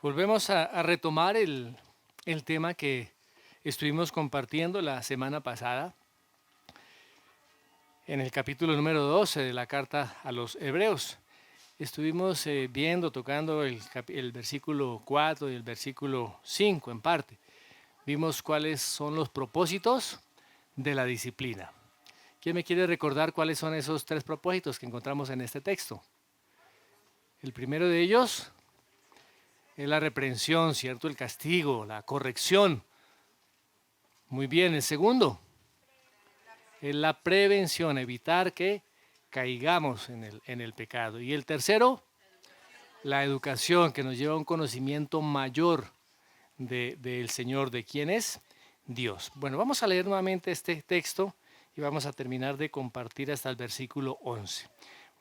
Volvemos a retomar el tema que estuvimos compartiendo la semana pasada en el capítulo número 12 de la carta a los Hebreos. Estuvimos viendo, tocando el versículo 4 y el versículo 5 en parte. Vimos cuáles son los propósitos de la disciplina. ¿Quién me quiere recordar cuáles son esos tres propósitos que encontramos en este texto? El primero de ellos es la reprensión, ¿cierto? El castigo, la corrección. Muy bien, el segundo es la prevención, evitar que caigamos en el pecado. Y el tercero, la educación, que nos lleva a un conocimiento mayor del Señor, de quién es Dios. Bueno, vamos a leer nuevamente este texto y vamos a terminar de compartir hasta el versículo 11.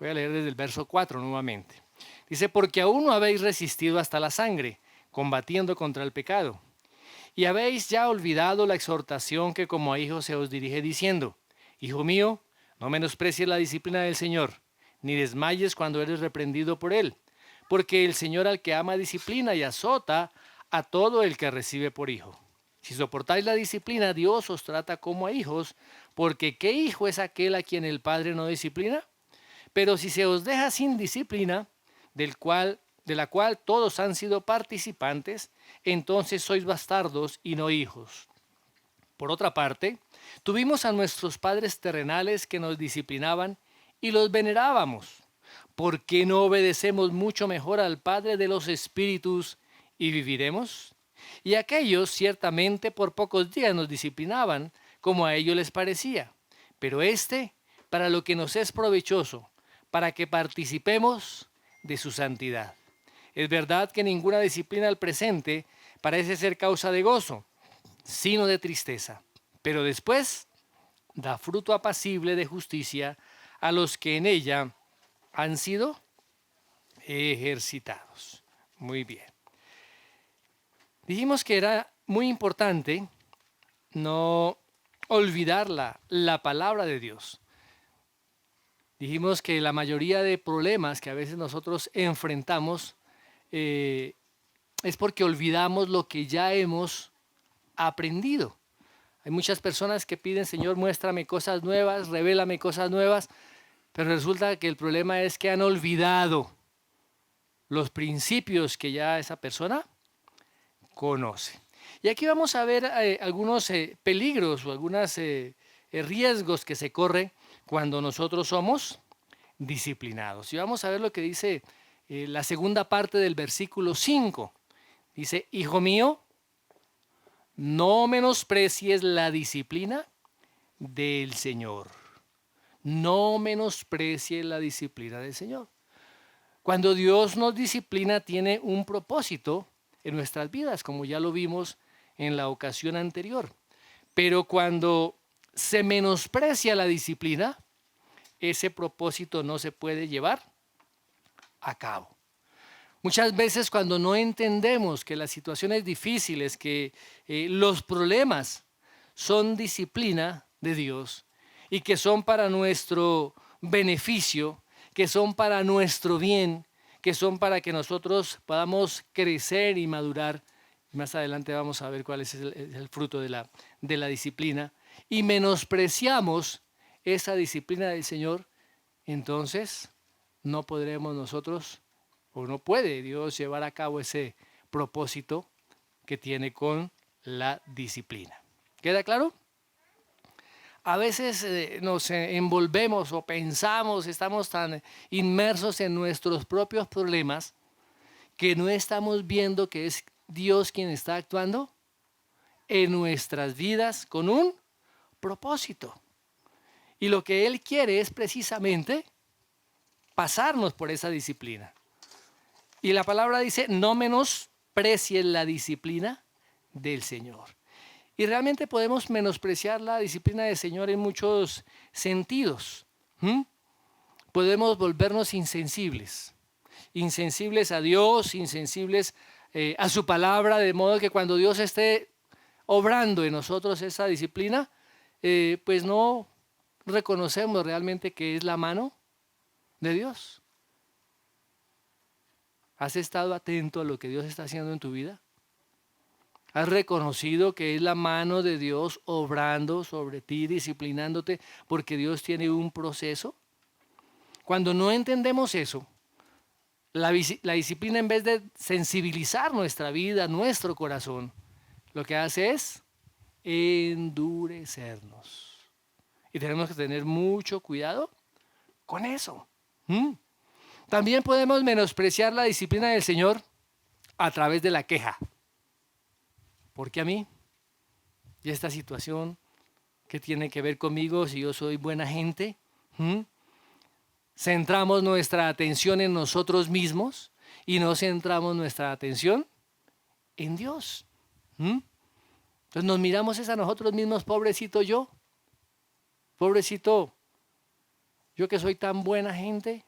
Voy a leer desde el verso 4 nuevamente. Dice, porque aún no habéis resistido hasta la sangre, combatiendo contra el pecado. Y habéis ya olvidado la exhortación que como a hijos se os dirige diciendo, Hijo mío, no menosprecies la disciplina del Señor, ni desmayes cuando eres reprendido por Él, porque el Señor al que ama disciplina y azota a todo el que recibe por hijo. Si soportáis la disciplina, Dios os trata como a hijos, porque ¿qué hijo es aquel a quien el Padre no disciplina? Pero si se os deja sin disciplina, de la cual todos han sido participantes, entonces sois bastardos y no hijos. Por otra parte, tuvimos a nuestros padres terrenales que nos disciplinaban y los venerábamos. ¿Por qué no obedecemos mucho mejor al Padre de los Espíritus y viviremos? Y aquellos ciertamente por pocos días nos disciplinaban, como a ellos les parecía. Pero para lo que nos es provechoso, para que participemos de su santidad. Es verdad que ninguna disciplina al presente parece ser causa de gozo, sino de tristeza. Pero después da fruto apacible de justicia a los que en ella han sido ejercitados. Muy bien. Dijimos que era muy importante no olvidar la palabra de Dios. Dijimos que la mayoría de problemas que a veces nosotros enfrentamos es porque olvidamos lo que ya hemos aprendido. Hay muchas personas que piden, Señor, muéstrame cosas nuevas, revélame cosas nuevas, pero resulta que el problema es que han olvidado los principios que ya esa persona conoce. Y aquí vamos a ver algunos peligros o algunos riesgos que se corren cuando nosotros somos disciplinados. Y vamos a ver lo que dice la segunda parte del versículo 5. Dice, Hijo mío, no menosprecies la disciplina del Señor. No menosprecies la disciplina del Señor. Cuando Dios nos disciplina tiene un propósito en nuestras vidas, como ya lo vimos en la ocasión anterior. Pero cuando se menosprecia la disciplina, ese propósito no se puede llevar a cabo. Muchas veces cuando no entendemos que las situaciones difíciles, que los problemas son disciplina de Dios y que son para nuestro beneficio, que son para nuestro bien, que son para que nosotros podamos crecer y madurar. Más adelante vamos a ver cuál es el fruto de la disciplina. Y menospreciamos esa disciplina del Señor, entonces no podremos nosotros, o no puede Dios llevar a cabo ese propósito que tiene con la disciplina. ¿Queda claro? A veces nos envolvemos o pensamos, estamos tan inmersos en nuestros propios problemas que no estamos viendo que es Dios quien está actuando en nuestras vidas con un propósito. Y lo que Él quiere es precisamente pasarnos por esa disciplina. Y la palabra dice, no menosprecies la disciplina del Señor. Y realmente podemos menospreciar la disciplina del Señor en muchos sentidos. Podemos volvernos insensibles. Insensibles a Dios, insensibles a su palabra, de modo que cuando Dios esté obrando en nosotros esa disciplina, pues no reconocemos realmente que es la mano de Dios. ¿Has estado atento a lo que Dios está haciendo en tu vida? ¿Has reconocido que es la mano de Dios obrando sobre ti, disciplinándote, porque Dios tiene un proceso? Cuando no entendemos eso, la disciplina, en vez de sensibilizar nuestra vida, nuestro corazón, lo que hace es endurecernos. Y tenemos que tener mucho cuidado con eso. También podemos menospreciar la disciplina del Señor a través de la queja. ¿Por qué a mí? ¿Y esta situación qué tiene que ver conmigo si yo soy buena gente? Centramos nuestra atención en nosotros mismos y no centramos nuestra atención en Dios. Entonces nos miramos a nosotros mismos, pobrecito yo, pobrecito yo que soy tan buena gente,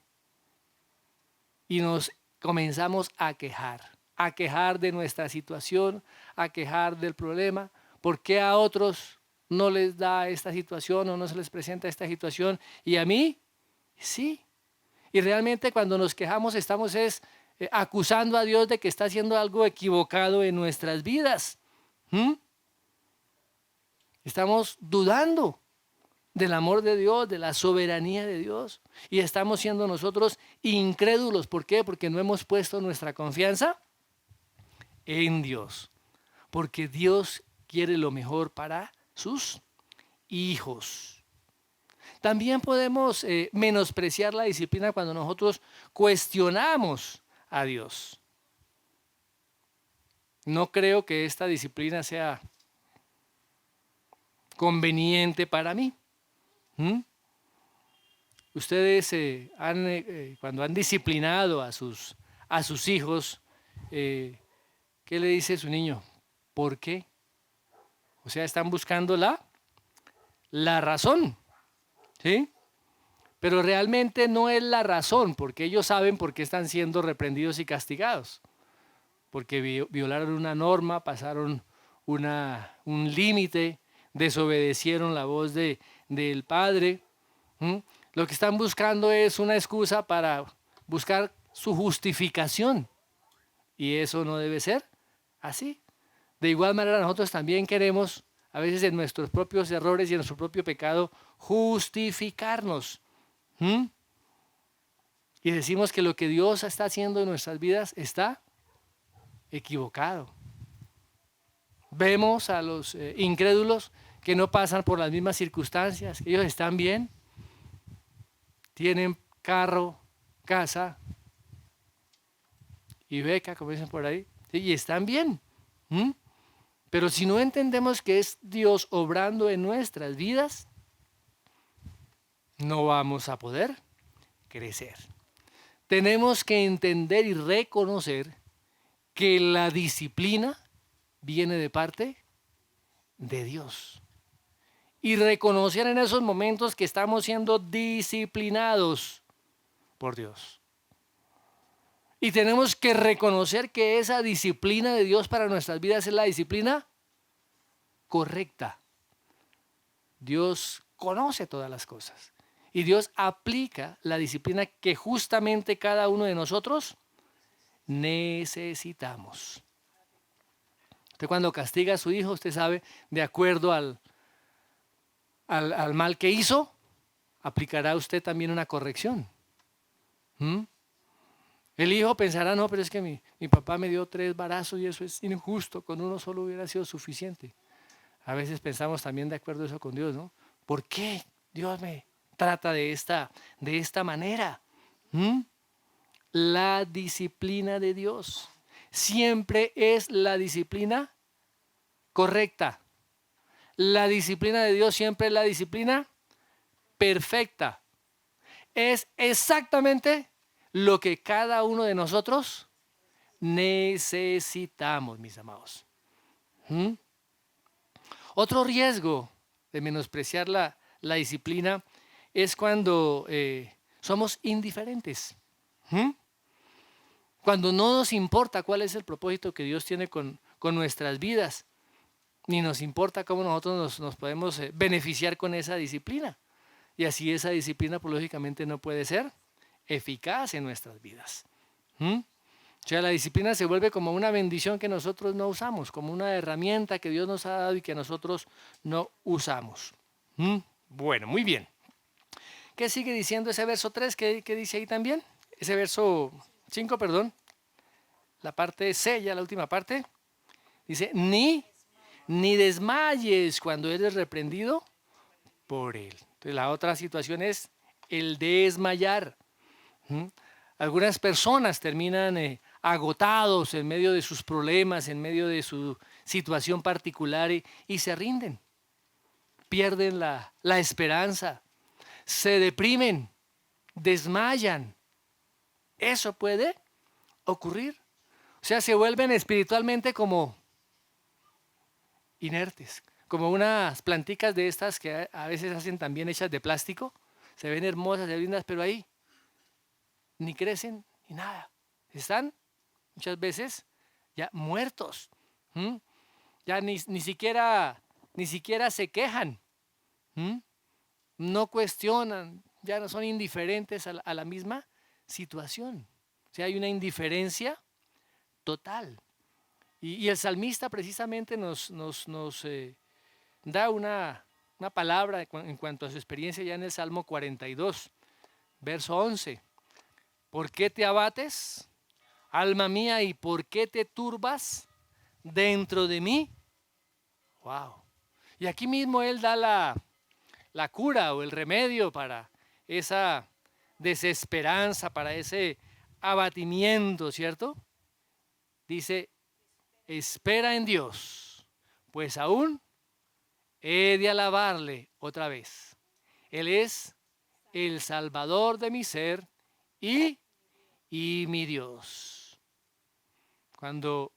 y nos comenzamos a quejar de nuestra situación, a quejar del problema. ¿Por qué a otros no les da esta situación o no se les presenta esta situación y a mí sí? Y realmente cuando nos quejamos estamos acusando a Dios de que está haciendo algo equivocado en nuestras vidas. Estamos dudando del amor de Dios, de la soberanía de Dios. Y estamos siendo nosotros incrédulos. ¿Por qué? Porque no hemos puesto nuestra confianza en Dios. Porque Dios quiere lo mejor para sus hijos. También podemos menospreciar la disciplina cuando nosotros cuestionamos a Dios. No creo que esta disciplina sea conveniente para mí. Ustedes cuando han disciplinado a sus hijos, ¿qué le dice su niño? ¿Por qué? O sea, están buscando la razón, ¿sí? Pero realmente no es la razón, porque ellos saben por qué están siendo reprendidos y castigados. Porque violaron una norma, pasaron un límite, desobedecieron la voz del padre. Lo que están buscando es una excusa para buscar su justificación. Y eso no debe ser así. De igual manera nosotros también queremos, a veces en nuestros propios errores y en nuestro propio pecado, justificarnos. Y decimos que lo que Dios está haciendo en nuestras vidas está equivocado. Vemos a los incrédulos que no pasan por las mismas circunstancias, que ellos están bien, tienen carro, casa y beca, como dicen por ahí, ¿sí? Y están bien. Pero si no entendemos que es Dios obrando en nuestras vidas, no vamos a poder crecer. Tenemos que entender y reconocer que la disciplina viene de parte de Dios. Y reconocer en esos momentos que estamos siendo disciplinados por Dios. Y tenemos que reconocer que esa disciplina de Dios para nuestras vidas es la disciplina correcta. Dios conoce todas las cosas. Y Dios aplica la disciplina que justamente cada uno de nosotros necesitamos. Usted cuando castiga a su hijo, usted sabe, de acuerdo al mal que hizo, aplicará usted también una corrección. El hijo pensará, no, pero es que mi papá me dio 3 varazos y eso es injusto, con uno solo hubiera sido suficiente. A veces pensamos también de acuerdo a eso con Dios, ¿no? ¿Por qué Dios me trata de esta manera? La disciplina de Dios siempre es la disciplina correcta. La disciplina de Dios siempre es la disciplina perfecta. Es exactamente lo que cada uno de nosotros necesitamos, mis amados. Otro riesgo de menospreciar la disciplina es cuando somos indiferentes. Cuando no nos importa cuál es el propósito que Dios tiene con nuestras vidas, ni nos importa cómo nosotros nos podemos beneficiar con esa disciplina. Y así esa disciplina, pues, lógicamente no puede ser eficaz en nuestras vidas. O sea, la disciplina se vuelve como una bendición que nosotros no usamos, como una herramienta que Dios nos ha dado y que nosotros no usamos. Bueno, muy bien. ¿Qué sigue diciendo ese verso 3? ¿Qué dice ahí también? Ese verso 5, perdón. La parte C, ya la última parte. Dice, ni desmayes cuando eres reprendido por él. Entonces la otra situación es el desmayar. Algunas personas terminan agotados en medio de sus problemas, en medio de su situación particular y se rinden. Pierden la esperanza, se deprimen, desmayan. Eso puede ocurrir. O sea, se vuelven espiritualmente como inertes, como unas planticas de estas que a veces hacen también hechas de plástico. Se ven hermosas, se ven lindas, pero ahí ni crecen ni nada. Están muchas veces ya muertos. Ya ni siquiera se quejan. No cuestionan, ya no son indiferentes a la misma situación. O sea, hay una indiferencia total. Y el salmista precisamente nos da una palabra en cuanto a su experiencia ya en el Salmo 42, verso 11. ¿Por qué te abates, alma mía, y por qué te turbas dentro de mí? Wow. Y aquí mismo él da la cura o el remedio para esa desesperanza, para ese abatimiento, ¿cierto? Dice, espera en Dios, pues aún he de alabarle otra vez. Él es el Salvador de mi ser y mi Dios. Cuando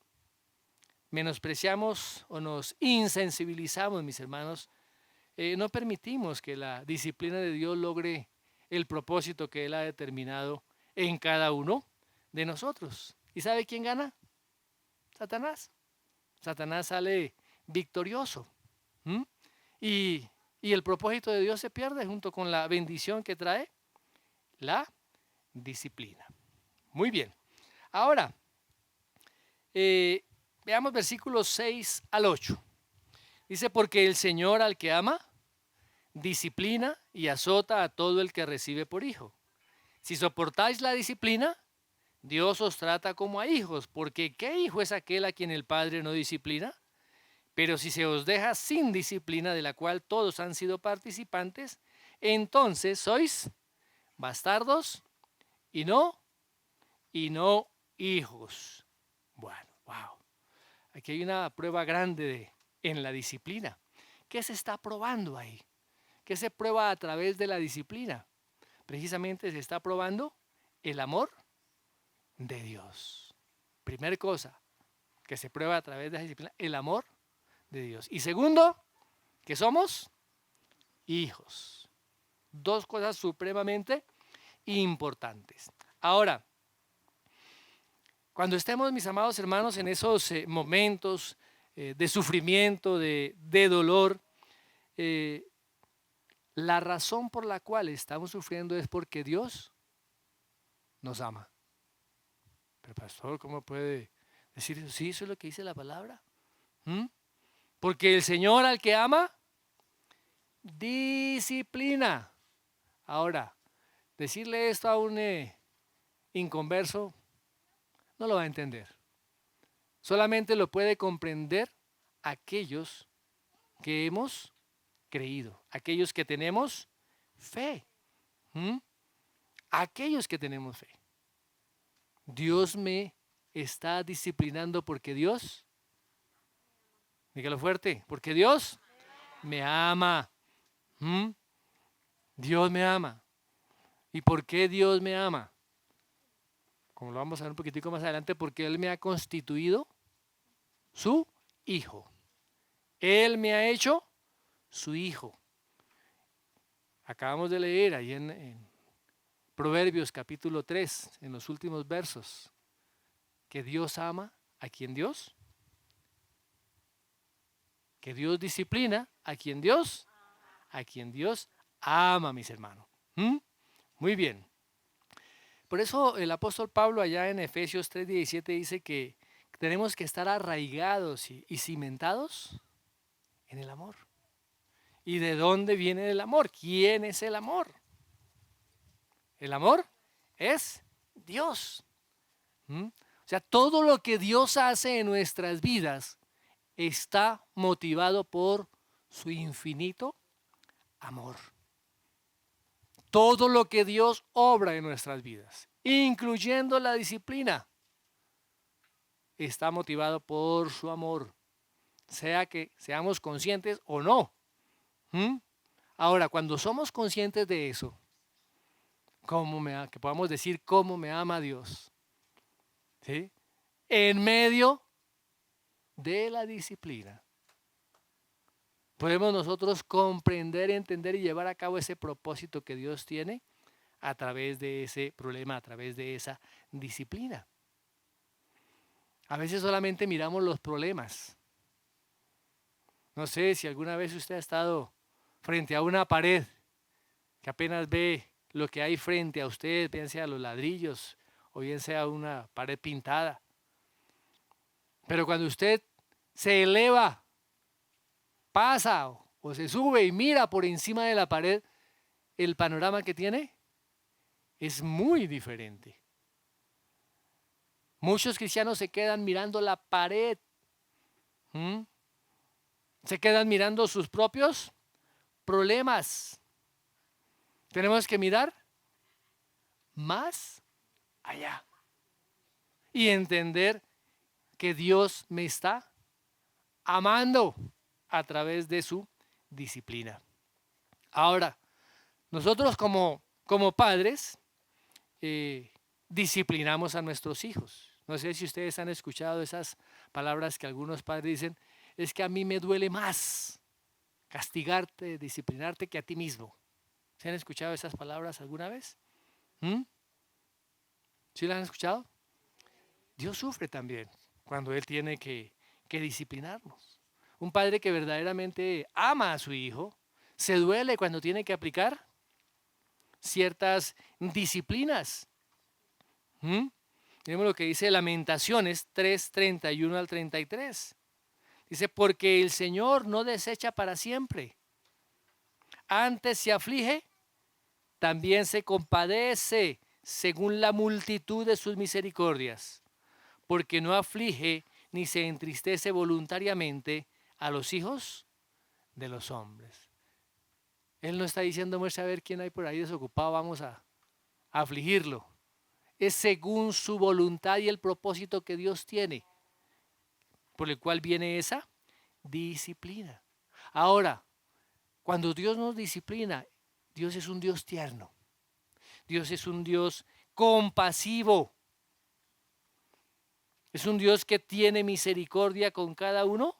menospreciamos o nos insensibilizamos, mis hermanos, no permitimos que la disciplina de Dios logre el propósito que Él ha determinado en cada uno de nosotros. ¿Y sabe quién gana? Satanás. Satanás sale victorioso. Y el propósito de Dios se pierde junto con la bendición que trae la disciplina. Muy bien. Ahora, veamos versículos 6 al 8. Dice, porque el Señor al que ama, disciplina y azota a todo el que recibe por hijo. Si soportáis la disciplina, Dios os trata como a hijos, porque ¿qué hijo es aquel a quien el Padre no disciplina? Pero si se os deja sin disciplina, de la cual todos han sido participantes, entonces sois bastardos y no hijos. Bueno, wow. Aquí hay una prueba grande en la disciplina. ¿Qué se está probando ahí? ¿Qué se prueba a través de la disciplina? Precisamente se está probando el amor de Dios. Primera cosa que se prueba a través de la disciplina, el amor de Dios. Y segundo, que somos hijos. Dos cosas supremamente importantes. Ahora, cuando estemos, mis amados hermanos, en esos momentos de sufrimiento, de dolor, la razón por la cual estamos sufriendo es porque Dios nos ama. Pero pastor, ¿cómo puede decir eso? Sí, eso es lo que dice la palabra. Porque el Señor al que ama, disciplina. Ahora, decirle esto a un inconverso no lo va a entender. Solamente lo puede comprender aquellos que hemos creído, aquellos que tenemos fe. Aquellos que tenemos fe. Dios me está disciplinando porque Dios, dígalo fuerte, porque Dios me ama. Dios me ama. ¿Y por qué Dios me ama? Como lo vamos a ver un poquitico más adelante, porque Él me ha constituido su hijo. Él me ha hecho su hijo. Acabamos de leer ahí en Proverbios capítulo 3, en los últimos versos, que Dios ama a quien Dios, que Dios disciplina a quien Dios ama, mis hermanos. Muy bien. Por eso el apóstol Pablo allá en Efesios 3:17 dice que tenemos que estar arraigados y cimentados en el amor. ¿Y de dónde viene el amor? ¿Quién es el amor? El amor es Dios. ¿Mm? O sea, todo lo que Dios hace en nuestras vidas está motivado por su infinito amor. Todo lo que Dios obra en nuestras vidas, incluyendo la disciplina, está motivado por su amor, sea que seamos conscientes o no. ¿Mm? Ahora, cuando somos conscientes de eso, que podamos decir cómo me ama Dios, ¿sí? En medio de la disciplina, podemos nosotros comprender, entender y llevar a cabo ese propósito que Dios tiene a través de ese problema, a través de esa disciplina. A veces solamente miramos los problemas. No sé si alguna vez usted ha estado frente a una pared que apenas ve lo que hay frente a usted, bien sea los ladrillos o bien sea una pared pintada. Pero cuando usted se eleva, pasa o se sube y mira por encima de la pared, el panorama que tiene es muy diferente. Muchos cristianos se quedan mirando la pared. Se quedan mirando sus propios problemas. Tenemos que mirar más allá y entender que Dios me está amando a través de su disciplina. Ahora, nosotros como padres disciplinamos a nuestros hijos. No sé si ustedes han escuchado esas palabras que algunos padres dicen, es que a mí me duele más castigarte, disciplinarte que a ti mismo. ¿Se han escuchado esas palabras alguna vez? ¿Sí las han escuchado? Dios sufre también cuando Él tiene que disciplinarnos. Un padre que verdaderamente ama a su hijo se duele cuando tiene que aplicar ciertas disciplinas. Miremos lo que dice Lamentaciones 3:31 al 33. Dice, porque el Señor no desecha para siempre. Antes se aflige, también se compadece según la multitud de sus misericordias, porque no aflige ni se entristece voluntariamente a los hijos de los hombres. Él no está diciendo, muestra a ver quién hay por ahí desocupado, vamos a afligirlo. Es según su voluntad y el propósito que Dios tiene, por el cual viene esa disciplina. Ahora, cuando Dios nos disciplina, Dios es un Dios tierno. Dios es un Dios compasivo. Es un Dios que tiene misericordia con cada uno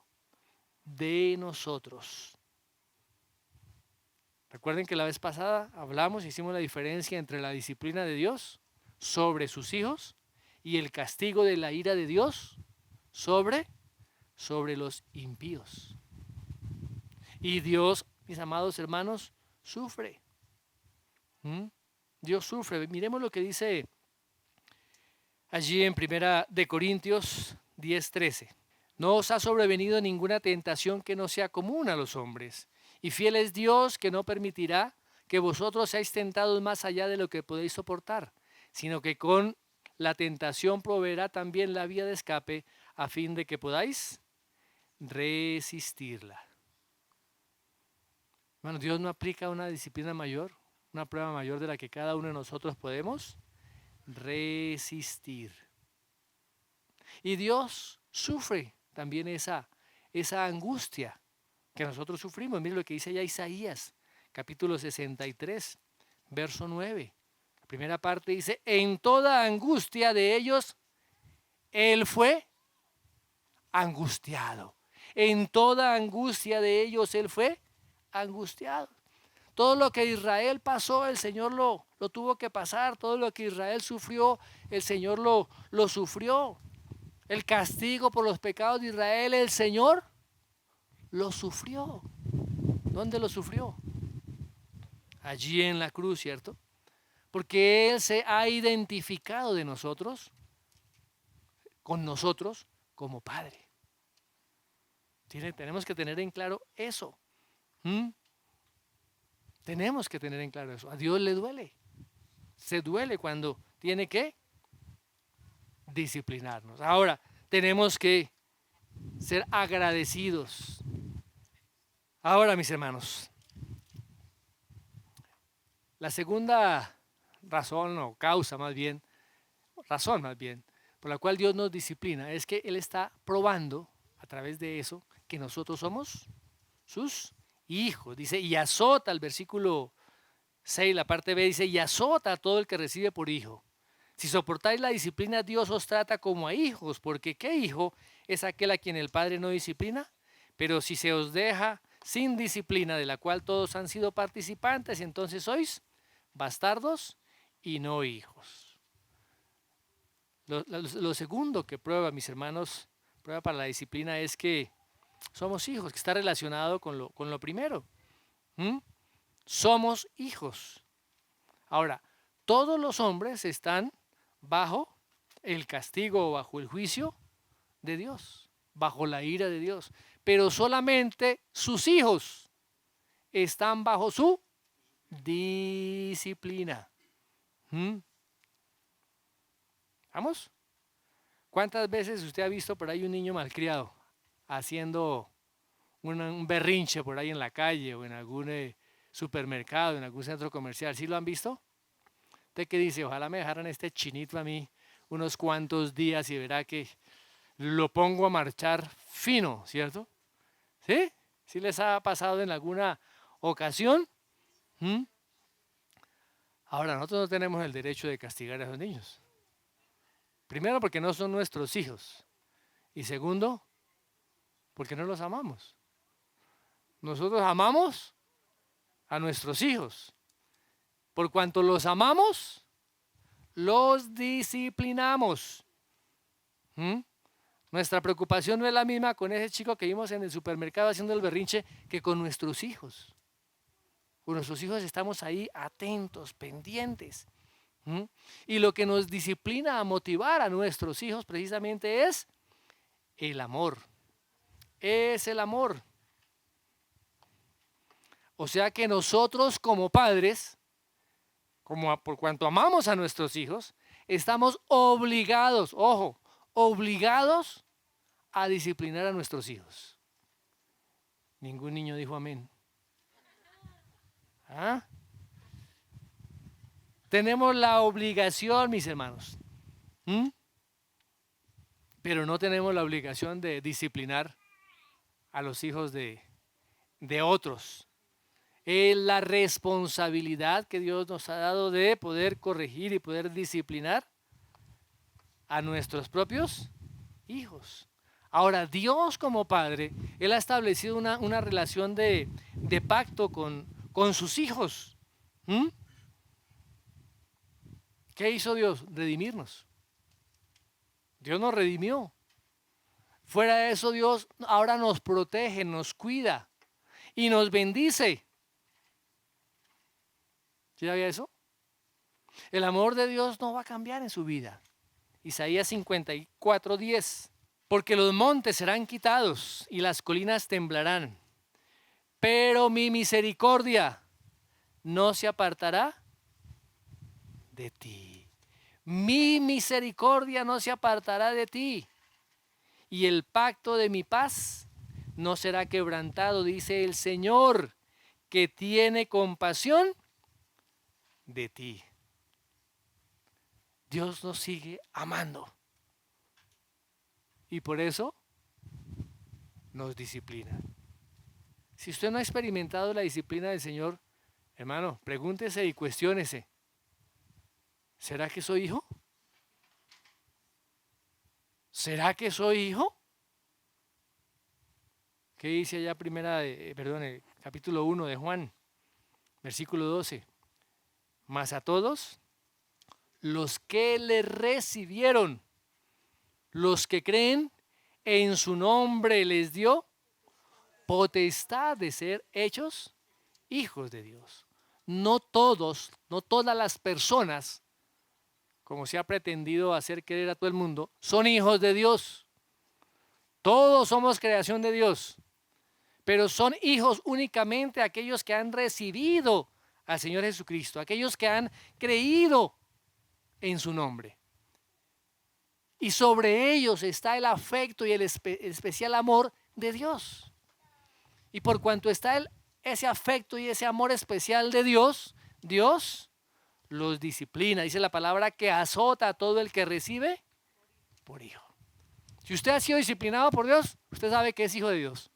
de nosotros. Recuerden que la vez pasada hicimos la diferencia entre la disciplina de Dios sobre sus hijos y el castigo de la ira de Dios sobre los impíos. Y Dios, mis amados hermanos, sufre. Dios sufre. Miremos lo que dice allí en 1 Corintios 10:13. No os ha sobrevenido ninguna tentación que no sea común a los hombres. Y fiel es Dios, que no permitirá que vosotros seáis tentados más allá de lo que podéis soportar, sino que con la tentación proveerá también la vía de escape, a fin de que podáis resistirla. Bueno, Dios no aplica una disciplina mayor, una prueba mayor de la que cada uno de nosotros podemos resistir. Y Dios sufre también esa angustia que nosotros sufrimos. Mire lo que dice ya Isaías, capítulo 63, verso 9. La primera parte dice, en toda angustia de ellos, Él fue angustiado. En toda angustia de ellos, Él fue angustiado. Todo lo que Israel pasó, el Señor lo tuvo que pasar. Todo lo que Israel sufrió, el Señor lo sufrió. El castigo por los pecados de Israel, el Señor lo sufrió. ¿Dónde lo sufrió? Allí en la cruz, ¿cierto? porque Él se ha identificado con nosotros como Padre. Tenemos que tener en claro eso. ¿Mm? Tenemos que tener en claro eso. A Dios le duele. Se duele cuando tiene que disciplinarnos. Ahora, tenemos que ser agradecidos. Ahora, mis hermanos, la segunda razón o causa razón más bien, por la cual Dios nos disciplina es que Él está probando a través de eso que nosotros somos sus hijos. Dice, y azota, el versículo 6, la parte B dice, y azota a todo el que recibe por hijo. Si soportáis la disciplina, Dios os trata como a hijos, porque ¿qué hijo es aquel a quien el Padre no disciplina? Pero si se os deja sin disciplina, de la cual todos han sido participantes, entonces sois bastardos y no hijos. Lo segundo que prueba, mis hermanos, prueba para la disciplina es que somos hijos, que está relacionado con lo primero. ¿Mm? Somos hijos. Ahora, todos los hombres están bajo el castigo o bajo el juicio de Dios, bajo la ira de Dios, pero solamente sus hijos están bajo su disciplina. ¿Vamos? ¿Cuántas veces usted ha visto por ahí un niño malcriado haciendo un berrinche por ahí en la calle o en algún supermercado, en algún centro comercial? ¿Sí lo han visto? ¿Usted qué dice? Ojalá me dejaran este chinito a mí unos cuantos días y verá que lo pongo a marchar fino, ¿cierto? ¿Sí? ¿Sí les ha pasado en alguna ocasión? Ahora, nosotros no tenemos el derecho de castigar a esos niños. Primero, porque no son nuestros hijos. Y segundo, porque no los amamos. Nosotros amamos a nuestros hijos. Por cuanto los amamos, los disciplinamos. Nuestra preocupación no es la misma con ese chico que vimos en el supermercado haciendo el berrinche que con nuestros hijos. Con nuestros hijos estamos ahí atentos, pendientes. Y lo que nos disciplina a motivar a nuestros hijos precisamente es el amor. Es el amor. O sea que nosotros como padres, por cuanto amamos a nuestros hijos, estamos obligados, ojo, obligados a disciplinar a nuestros hijos. Ningún niño dijo amén. ¿Ah? Tenemos la obligación, mis hermanos, pero no tenemos la obligación de disciplinar a los hijos de otros. Es la responsabilidad que Dios nos ha dado de poder corregir y poder disciplinar a nuestros propios hijos. Ahora, Dios como Padre, Él ha establecido una relación de pacto con sus hijos. ¿Qué hizo Dios? Redimirnos. Dios nos redimió. Fuera de eso, Dios ahora nos protege, nos cuida y nos bendice. ¿Sí sabía eso? El amor de Dios no va a cambiar en su vida. Isaías 54:10. Porque los montes serán quitados y las colinas temblarán, pero mi misericordia no se apartará de ti. Mi misericordia no se apartará de ti. Y el pacto de mi paz no será quebrantado, dice el Señor, que tiene compasión de ti. Dios nos sigue amando. Y por eso nos disciplina. Si usted no ha experimentado la disciplina del Señor, hermano, pregúntese y cuestiónese. ¿Será que soy hijo? ¿Será que soy hijo? ¿Qué dice allá el capítulo 1 de Juan, versículo 12? Mas a todos los que le recibieron, los que creen en su nombre, les dio potestad de ser hechos hijos de Dios. no todos, no todas las personas, como se ha pretendido hacer creer a todo el mundo, son hijos de Dios. Todos somos creación de Dios, pero son hijos únicamente aquellos que han recibido al Señor Jesucristo, aquellos que han creído en su nombre. Y sobre ellos está el afecto y el especial amor de Dios. Y por cuanto está ese afecto y ese amor especial de Dios, Dios los disciplina. Dice la palabra que azota a todo el que recibe por hijo. Si usted ha sido disciplinado por Dios, usted sabe que es hijo de Dios.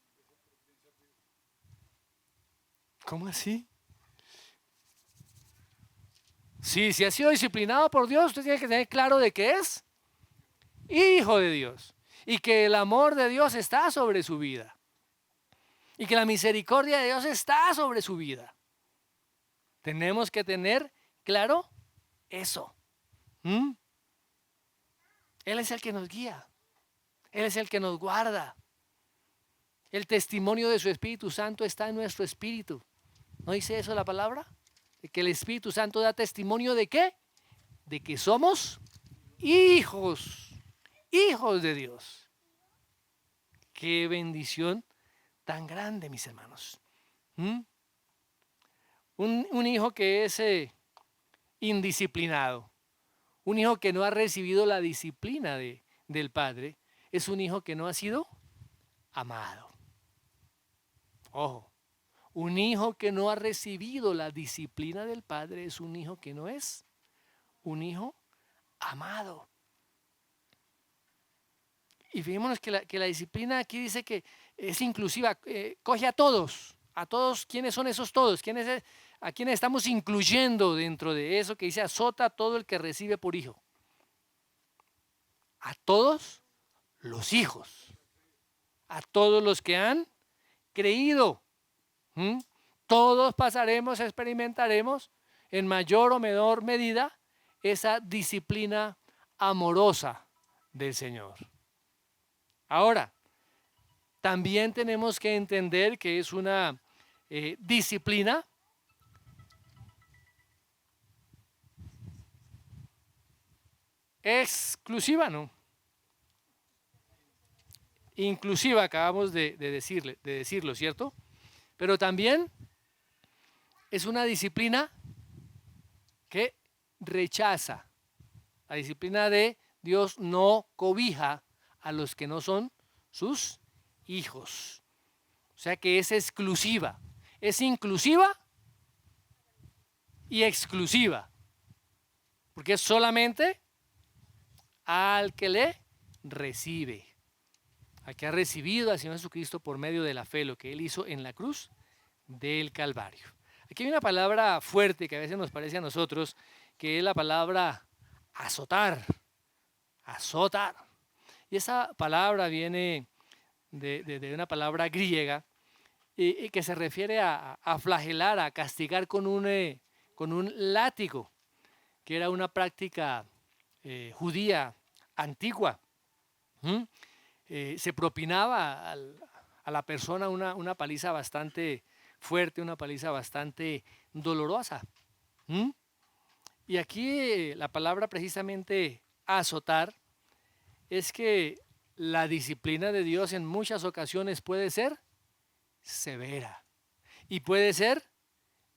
¿Cómo así? Sí, si ha sido disciplinado por Dios, usted tiene que tener claro de que es hijo de Dios y que el amor de Dios está sobre su vida y que la misericordia de Dios está sobre su vida. Tenemos que tener claro eso. Él es el que nos guía, Él es el que nos guarda. El testimonio de su Espíritu Santo está en nuestro espíritu. ¿No dice eso la palabra? De que el Espíritu Santo da testimonio ¿de qué? De que somos hijos de Dios. Qué bendición tan grande, mis hermanos. Un hijo que es indisciplinado, un hijo que no ha recibido la disciplina del padre, es un hijo que no ha sido amado. Ojo, un hijo que no ha recibido la disciplina del padre es un hijo que no es un hijo amado. Y fijémonos que la disciplina aquí dice que es inclusiva, coge a todos, ¿quiénes son esos todos? ¿A quiénes estamos incluyendo dentro de eso que dice azota a todo el que recibe por hijo? A todos los hijos, a todos los que han creído. Todos pasaremos, experimentaremos en mayor o menor medida esa disciplina amorosa del Señor. Ahora, también tenemos que entender que es una disciplina exclusiva, ¿no? Inclusiva, acabamos de decirlo, ¿cierto? Pero también es una disciplina que rechaza. La disciplina de Dios no cobija a los que no son sus hijos. O sea que es exclusiva. Es inclusiva y exclusiva. Porque es solamente al que le recibe. Al que ha recibido al Señor Jesucristo por medio de la fe, lo que Él hizo en la cruz del Calvario. Aquí hay una palabra fuerte que a veces nos parece a nosotros, que es la palabra azotar. Azotar. Y esa palabra viene de una palabra griega y que se refiere a flagelar, a castigar con un látigo, que era una práctica judía antigua. Se propinaba a la persona una paliza bastante fuerte, una paliza bastante dolorosa. Y aquí la palabra precisamente azotar es que la disciplina de Dios en muchas ocasiones puede ser severa y puede ser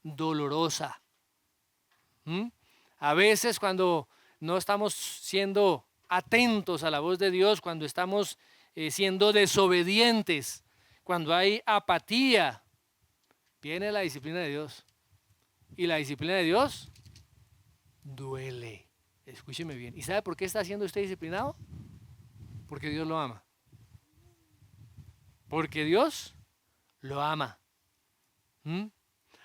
dolorosa. A veces cuando no estamos siendo atentos a la voz de Dios, cuando estamos siendo desobedientes, cuando hay apatía, viene la disciplina de Dios. Y la disciplina de Dios duele. Escúcheme bien. ¿Y sabe por qué está siendo usted disciplinado? Porque Dios lo ama. Porque Dios lo ama.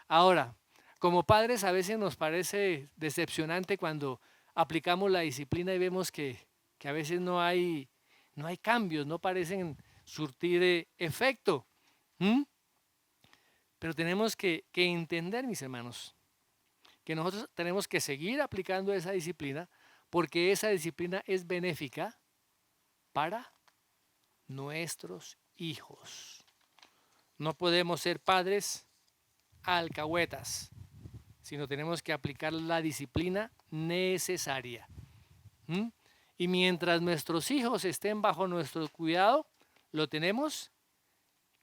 Ahora, como padres a veces nos parece decepcionante cuando aplicamos la disciplina y vemos que a veces no hay cambios, no parecen surtir efecto. Pero tenemos que entender, mis hermanos, que nosotros tenemos que seguir aplicando esa disciplina porque esa disciplina es benéfica para nuestros hijos. No podemos ser padres alcahuetas, sino tenemos que aplicar la disciplina necesaria. ¿Mm? Y mientras nuestros hijos estén bajo nuestro cuidado, lo tenemos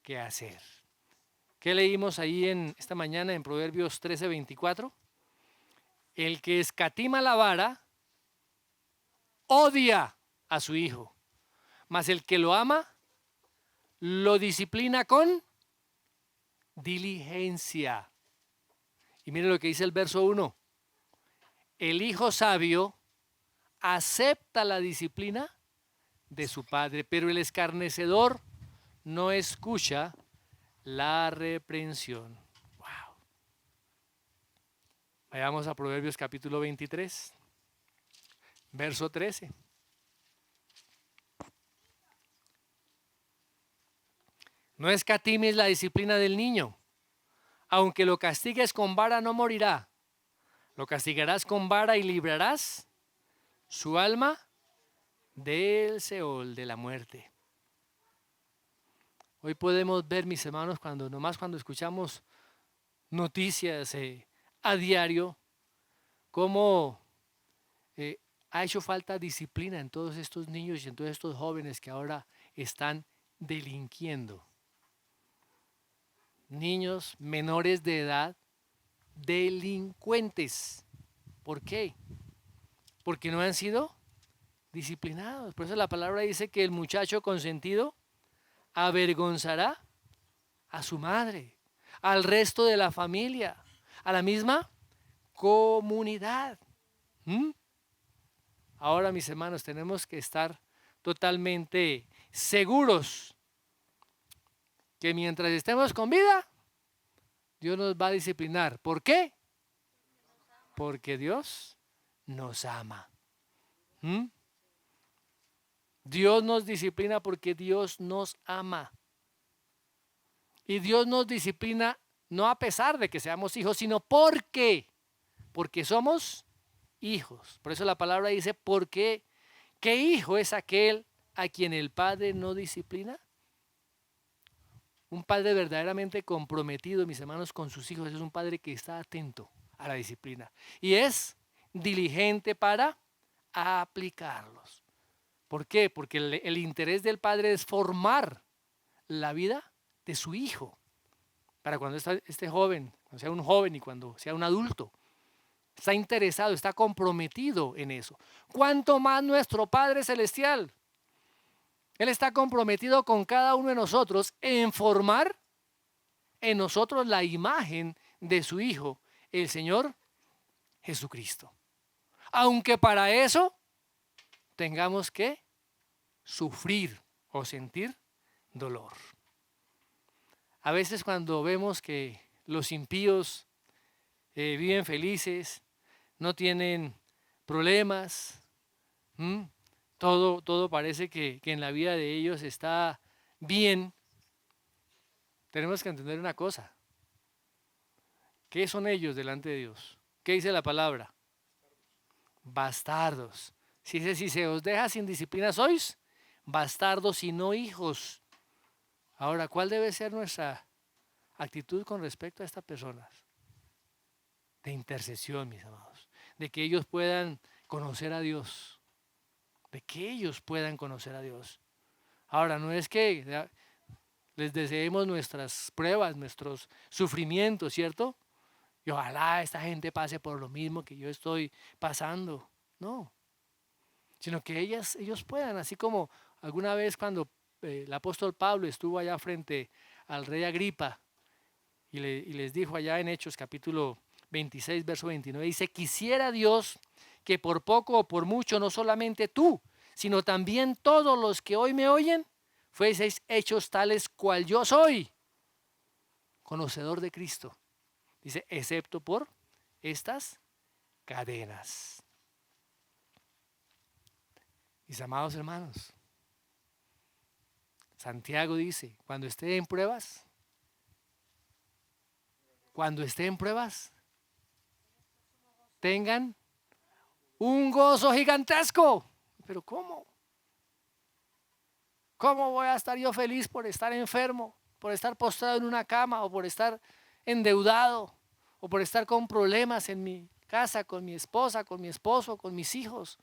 que hacer. ¿Qué leímos ahí esta mañana en Proverbios 13:24? El que escatima la vara odia a su hijo, mas el que lo ama lo disciplina con diligencia. Y mire lo que dice el verso 1. El hijo sabio acepta la disciplina de su padre, pero el escarnecedor no escucha la reprensión. Wow. Vayamos a Proverbios capítulo 23, verso 13. No escatimes la disciplina del niño. Aunque lo castigues con vara, no morirá. Lo castigarás con vara y librarás su alma del Seol, de la muerte. Hoy podemos ver, mis hermanos, cuando escuchamos noticias a diario, cómo ha hecho falta disciplina en todos estos niños y en todos estos jóvenes que ahora están delinquiendo. Niños menores de edad, delincuentes. ¿Por qué? Porque no han sido disciplinados. Por eso la palabra dice que el muchacho consentido avergonzará a su madre, al resto de la familia, a la misma comunidad. Ahora, mis hermanos, tenemos que estar totalmente seguros que mientras estemos con vida, Dios nos va a disciplinar. ¿Por qué? Porque Dios nos ama. Dios nos disciplina porque Dios nos ama. Y Dios nos disciplina no a pesar de que seamos hijos, sino porque somos hijos. Por eso la palabra dice, ¿por qué? ¿Qué hijo es aquel a quien el Padre no disciplina? Un padre verdaderamente comprometido, mis hermanos, con sus hijos, es un padre que está atento a la disciplina y es diligente para aplicarlos. ¿Por qué? Porque el interés del padre es formar la vida de su hijo para cuando este joven, cuando sea un joven y cuando sea un adulto, está interesado, está comprometido en eso. ¿Cuánto más nuestro Padre Celestial? Él está comprometido con cada uno de nosotros en formar en nosotros la imagen de su Hijo, el Señor Jesucristo. Aunque para eso tengamos que sufrir o sentir dolor. A veces cuando vemos que los impíos viven felices, no tienen problemas, todo parece que en la vida de ellos está bien. Tenemos que entender una cosa. ¿Qué son ellos delante de Dios? ¿Qué dice la palabra? Bastardos. Si se os deja sin disciplina sois bastardos y no hijos. Ahora, ¿cuál debe ser nuestra actitud con respecto a estas personas? De intercesión, mis amados. De que ellos puedan conocer a Dios. De que ellos puedan conocer a Dios. Ahora, no es que les deseemos nuestras pruebas, nuestros sufrimientos, ¿cierto? Y ojalá esta gente pase por lo mismo que yo estoy pasando. No. Sino que ellos puedan, así como alguna vez cuando el apóstol Pablo estuvo allá frente al rey Agripa y les dijo allá en Hechos capítulo 26, verso 29, dice, quisiera Dios que por poco o por mucho, no solamente tú, sino también todos los que hoy me oyen, fueseis hechos tales cual yo soy, conocedor de Cristo. Dice, excepto por estas cadenas. Mis amados hermanos, Santiago dice, cuando estén en pruebas, tengan un gozo gigantesco. ¿Pero cómo? ¿Cómo voy a estar yo feliz por estar enfermo, por estar postrado en una cama o por estar endeudado o por estar con problemas en mi casa, con mi esposa, con mi esposo, con mis hijos.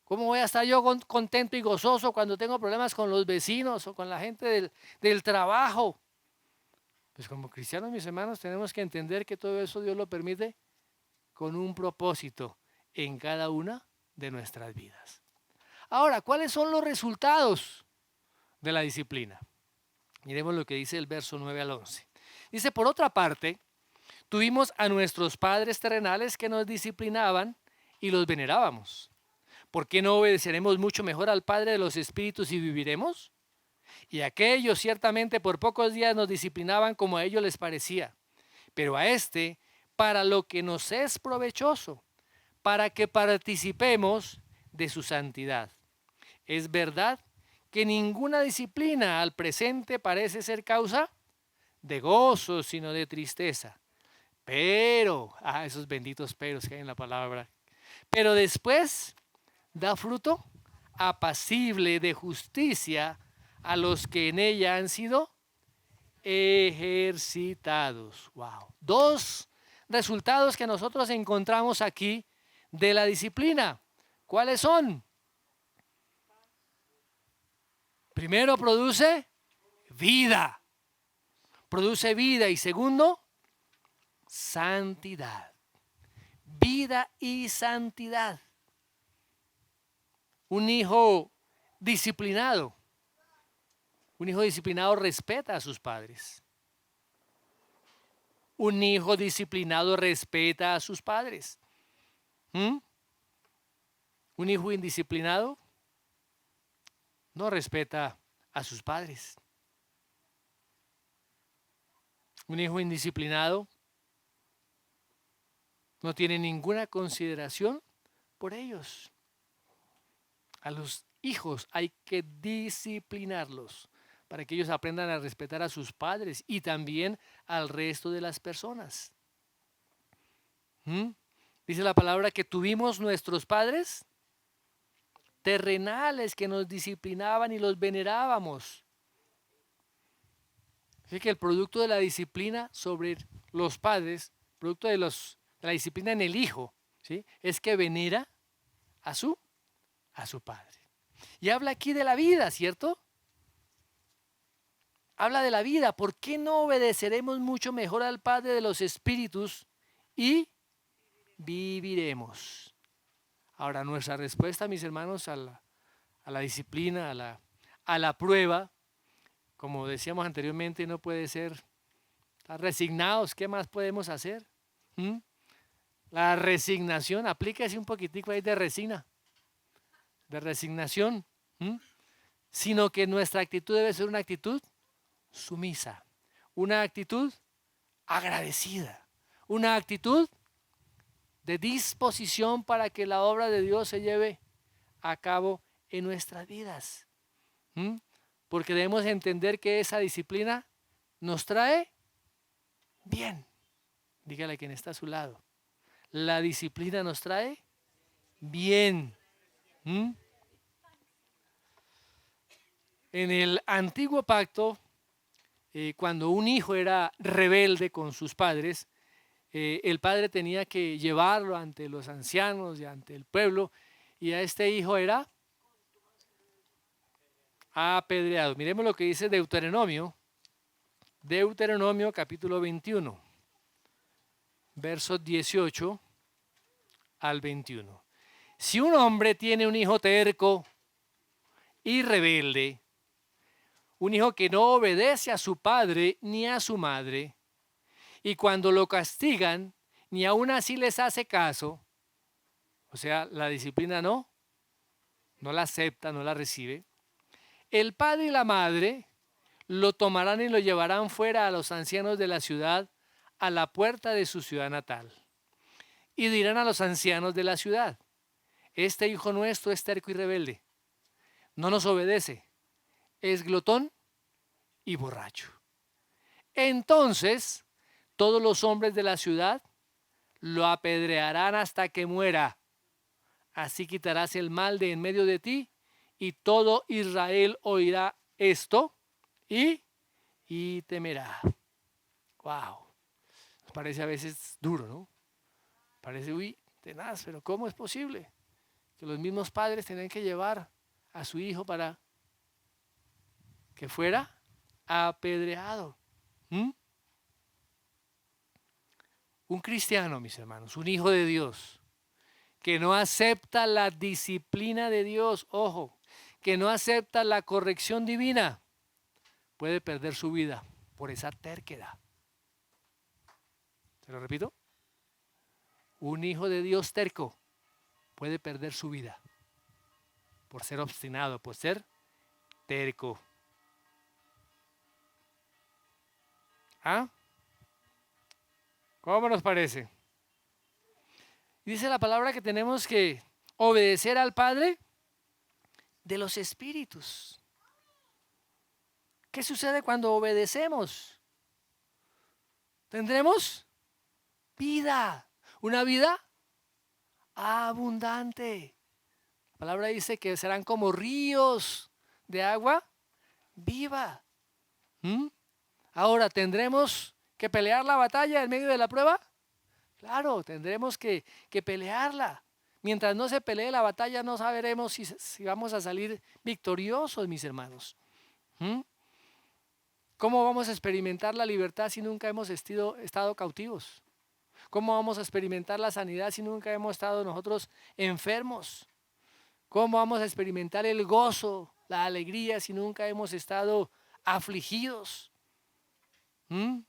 ¿Cómo voy a estar yo contento y gozoso cuando tengo problemas con los vecinos o con la gente del trabajo? Pues como cristianos, mis hermanos, tenemos que entender que todo eso Dios lo permite con un propósito en cada una de nuestras vidas. Ahora, ¿cuáles son los resultados de la disciplina? Miremos lo que dice el verso 9 al 11. Dice, por otra parte, tuvimos a nuestros padres terrenales que nos disciplinaban y los venerábamos. ¿Por qué no obedeceremos mucho mejor al Padre de los Espíritus y viviremos? Y aquellos ciertamente por pocos días nos disciplinaban como a ellos les parecía, pero a este para lo que nos es provechoso, para que participemos de su santidad. Es verdad que ninguna disciplina al presente parece ser causa de gozo, sino de tristeza. Pero, esos benditos peros que hay en la palabra, pero después da fruto apacible de justicia a los que en ella han sido ejercitados. Wow. Dos resultados que nosotros encontramos aquí de la disciplina. ¿Cuáles son? Primero, produce vida. Produce vida. Y segundo, santidad. Vida y santidad. Un hijo disciplinado respeta a sus padres. Un hijo disciplinado respeta a sus padres. Un hijo indisciplinado no respeta a sus padres. Un hijo indisciplinado no tiene ninguna consideración por ellos. A los hijos hay que disciplinarlos para que ellos aprendan a respetar a sus padres y también al resto de las personas. Dice la palabra que tuvimos nuestros padres terrenales que nos disciplinaban y los venerábamos. Así que el producto de la disciplina sobre los padres, producto de la disciplina en el hijo, ¿sí?, es que venera a su padre. Y habla aquí de la vida, ¿cierto? Habla de la vida. ¿Por qué no obedeceremos mucho mejor al Padre de los Espíritus y viviremos? Ahora, nuestra respuesta, mis hermanos, a la disciplina, a la prueba, como decíamos anteriormente, no puede ser estar resignados. ¿Qué más podemos hacer? La resignación, aplíquese un poquitico ahí de resignación, sino que nuestra actitud debe ser una actitud sumisa, una actitud agradecida, una actitud de disposición para que la obra de Dios se lleve a cabo en nuestras vidas. Porque debemos entender que esa disciplina nos trae bien. Dígale a quien está a su lado. La disciplina nos trae bien. En el antiguo pacto, cuando un hijo era rebelde con sus padres, el padre tenía que llevarlo ante los ancianos y ante el pueblo, y a este hijo era apedreado. Miremos lo que dice Deuteronomio capítulo 21, versos 18 al 21. Si un hombre tiene un hijo terco y rebelde, un hijo que no obedece a su padre ni a su madre, y cuando lo castigan, ni aún así les hace caso, o sea, la disciplina no la acepta, no la recibe, el padre y la madre lo tomarán y lo llevarán fuera a los ancianos de la ciudad, a la puerta de su ciudad natal, y dirán a los ancianos de la ciudad: este hijo nuestro es terco y rebelde, no nos obedece, es glotón y borracho. Entonces todos los hombres de la ciudad lo apedrearán hasta que muera. Así quitarás el mal de en medio de ti, y todo Israel oirá esto y temerá. Wow. parece a veces duro, ¿no? Parece, uy, tenaz, pero ¿cómo es posible que los mismos padres tengan que llevar a su hijo para que fuera apedreado? ¿Mm? Un cristiano, mis hermanos, un hijo de Dios, que no acepta la disciplina de Dios, ojo, que no acepta la corrección divina, puede perder su vida por esa terquedad. ¿Se lo repito? Un hijo de Dios terco puede perder su vida por ser obstinado, por ser terco. ¿Ah? ¿Cómo nos parece? Dice la palabra que tenemos que obedecer al Padre de los espíritus. ¿Qué sucede cuando obedecemos? Tendremos vida, una vida abundante. La palabra dice que serán como ríos de agua viva. ¿Mm? Ahora, ¿tendremos que pelear la batalla en medio de la prueba? Claro, tendremos que pelearla. Mientras no se pelee la batalla, no sabremos si vamos a salir victoriosos, mis hermanos. ¿Mm? ¿Cómo vamos a experimentar la libertad si nunca hemos estado cautivos? ¿Cómo vamos a experimentar la sanidad si nunca hemos estado nosotros enfermos? ¿Cómo vamos a experimentar el gozo, la alegría si nunca hemos estado afligidos? ¿Mm?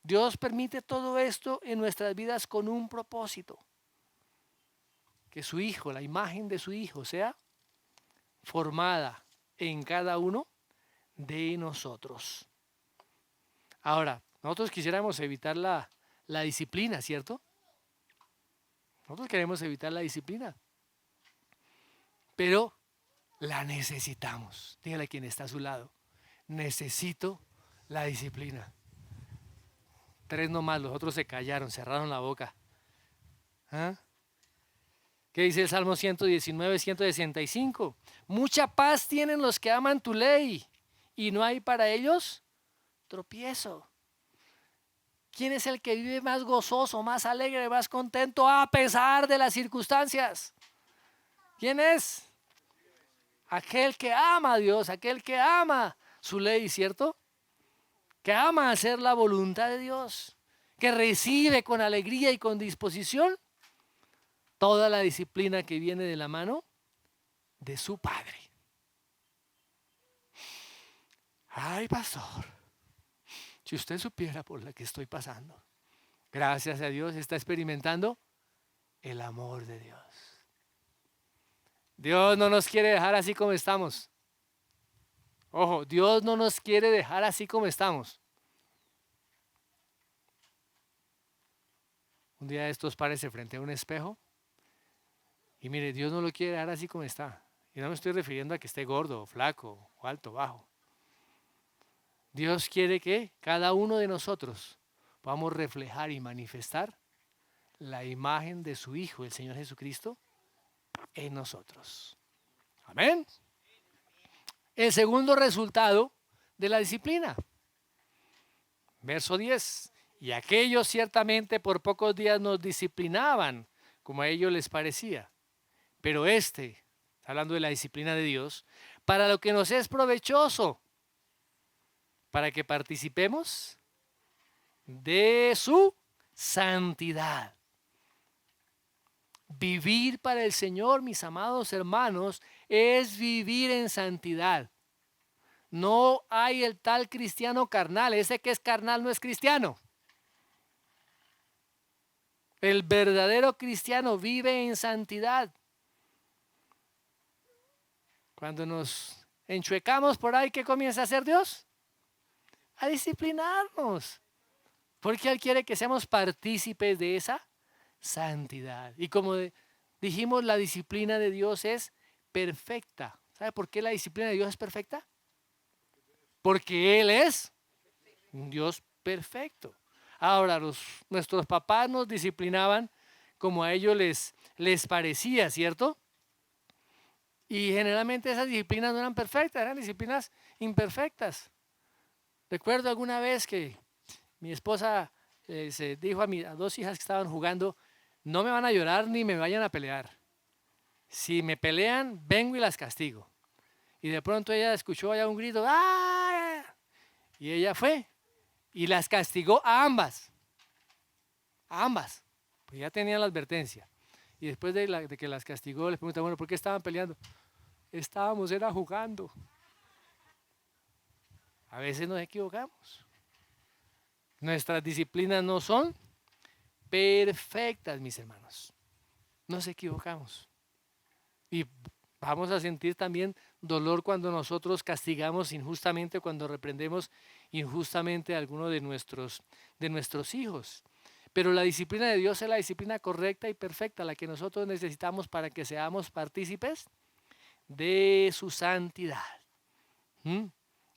Dios permite todo esto en nuestras vidas con un propósito. Que su Hijo, la imagen de su Hijo, sea formada en cada uno de nosotros. Ahora, nosotros quisiéramos evitar la disciplina, ¿cierto? Nosotros queremos evitar la disciplina, pero la necesitamos. Dígale a quien está a su lado, necesito la disciplina. 3 nomás, los otros se callaron, cerraron la boca. ¿Ah? ¿Qué dice el Salmo 119, 165? Mucha paz tienen los que aman tu ley y no hay para ellos tropiezo. ¿Quién es el que vive más gozoso, más alegre, más contento a pesar de las circunstancias? ¿Quién es? Aquel que ama a Dios, aquel que ama su ley, ¿cierto? Que ama hacer la voluntad de Dios, que recibe con alegría y con disposición toda la disciplina que viene de la mano de su Padre. Ay, pastor, si usted supiera por la que estoy pasando, gracias a Dios está experimentando el amor de Dios. Dios no nos quiere dejar así como estamos. Ojo, Dios no nos quiere dejar así como estamos. Un día de estos párese frente a un espejo y mire, Dios no lo quiere dejar así como está. Y no me estoy refiriendo a que esté gordo, flaco, o alto, bajo. Dios quiere que cada uno de nosotros podamos reflejar y manifestar la imagen de su Hijo, el Señor Jesucristo, en nosotros. Amén. El segundo resultado de la disciplina. Verso 10. Y aquellos ciertamente por pocos días nos disciplinaban, como a ellos les parecía. Pero hablando de la disciplina de Dios, para lo que nos es provechoso, para que participemos de su santidad. Vivir para el Señor, mis amados hermanos, es vivir en santidad. No hay el tal cristiano carnal. Ese que es carnal no es cristiano. El verdadero cristiano vive en santidad. Cuando nos enchuecamos por ahí, ¿qué comienza a hacer Dios? A disciplinarnos. Porque Él quiere que seamos partícipes de esa santidad. Y como dijimos, la disciplina de Dios es perfecta. ¿Sabe por qué la disciplina de Dios es perfecta? Porque Él es un Dios perfecto. Ahora, nuestros papás nos disciplinaban como a ellos les parecía, ¿cierto? Y generalmente esas disciplinas no eran perfectas, eran disciplinas imperfectas. Recuerdo alguna vez que mi esposa se dijo a 2 hijas que estaban jugando, no me van a llorar ni me vayan a pelear. Si me pelean, vengo y las castigo. Y de pronto ella escuchó allá un grito, ¡ah! Y ella fue y las castigó a ambas. A ambas. Pues ya tenían la advertencia. Y después de que las castigó, les pregunta, bueno, ¿por qué estaban peleando? Estábamos, era jugando. A veces nos equivocamos. Nuestras disciplinas no son perfectas, mis hermanos. Nos equivocamos. Y vamos a sentir también dolor cuando nosotros castigamos injustamente, cuando reprendemos injustamente a alguno de nuestros hijos. Pero la disciplina de Dios es la disciplina correcta y perfecta, la que nosotros necesitamos para que seamos partícipes de su santidad.